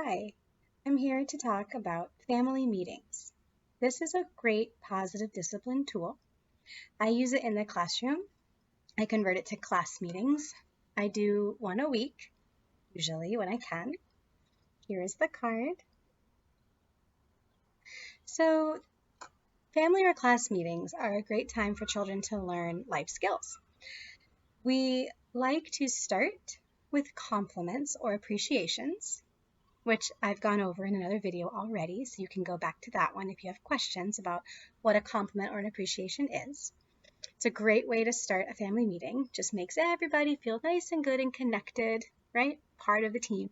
Hi, I'm here to talk about family meetings. This is a great positive discipline tool. I use it in the classroom. I convert it to class meetings. I do one a week, usually when I can. Here is the card. So, family or class meetings are a great time for children to learn life skills. We like to start with compliments or appreciations, which I've gone over in another video already, so you can go back to that one if you have questions about what a compliment or an appreciation is. It's a great way to start a family meeting. Just makes everybody feel nice and good and connected, right? Part of the team.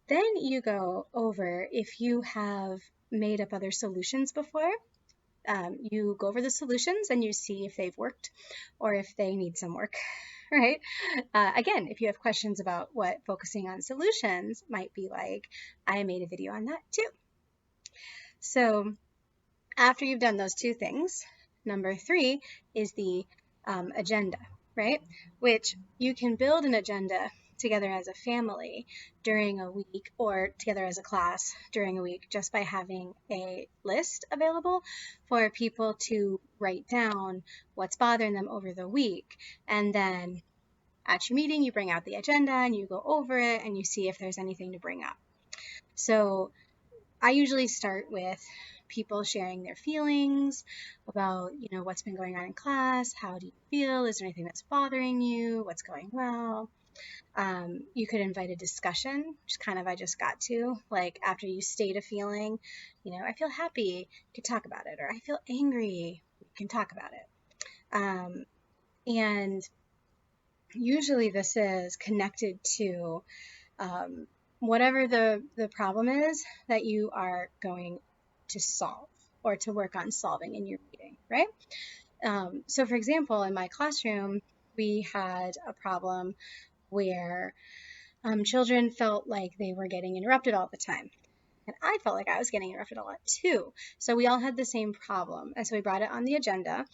Then you go over, if you have made up other solutions before, you go over the solutions and you see if they've worked or if they need some work, right? Again, if you have questions about what focusing on solutions might be like, I made a video on that too. So after you've done those two things, number 3 is the agenda, right? Which you can build an agenda together as a family during a week or together as a class during a week just by having a list available for people to write down what's bothering them over the week. And then at your meeting, you bring out the agenda and you go over it and you see if there's anything to bring up. So I usually start with people sharing their feelings about, what's been going on in class. How do you feel? Is there anything that's bothering you? What's going well? You could invite a discussion, which kind of I just got to, like after you state a feeling, I feel happy, you can talk about it, or I feel angry, you can talk about it. And usually this is connected to whatever the problem is that you are going to solve or to work on solving in your meeting, right? So for example, in my classroom, we had a problem where children felt like they were getting interrupted all the time. And I felt like I was getting interrupted a lot too. So we all had the same problem. And so we brought it on the agenda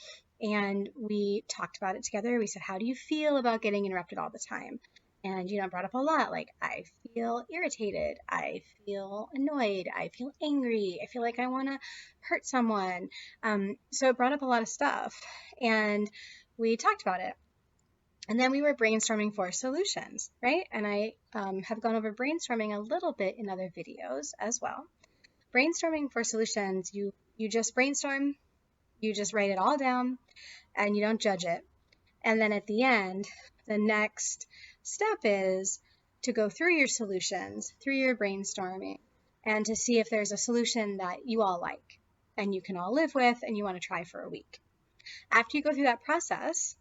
and we talked about it together. We said, how do you feel about getting interrupted all the time? And, brought up a lot like, I feel irritated, I feel annoyed, I feel angry, I feel like I want to hurt someone. So it brought up a lot of stuff and we talked about it. And then we were brainstorming for solutions, right? And I have gone over brainstorming a little bit in other videos as well. Brainstorming for solutions, you just brainstorm, you just write it all down, and you don't judge it. And then at the end, the next step is to go through your solutions, through your brainstorming, and to see if there's a solution that you all like and you can all live with and you want to try for a week. After you go through that process,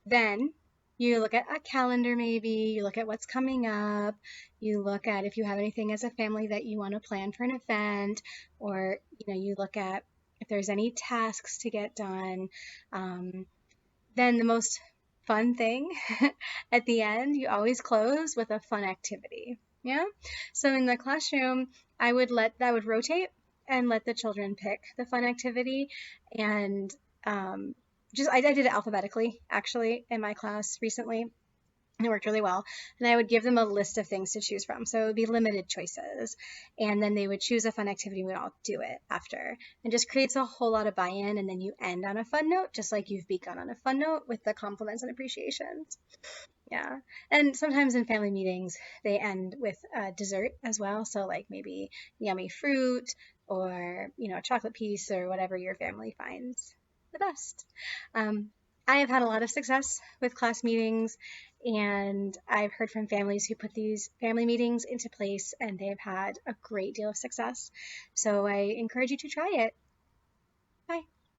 then you look at a calendar maybe, you look at what's coming up, you look at if you have anything as a family that you want to plan for an event, or you look at if there's any tasks to get done. Then the most fun thing at the end, you always close with a fun activity. Yeah. So in the classroom, I would rotate and let the children pick the fun activity. And I did it alphabetically actually in my class recently. And it worked really well. And I would give them a list of things to choose from. So it would be limited choices. And then they would choose a fun activity and we'd all do it after. And just creates a whole lot of buy-in. And then you end on a fun note, just like you've begun on a fun note with the compliments and appreciations. Yeah. And sometimes in family meetings, they end with dessert as well. So like maybe yummy fruit or, a chocolate piece or whatever your family finds the best. I have had a lot of success with class meetings, and I've heard from families who put these family meetings into place and they've had a great deal of success. So I encourage you to try it. Bye.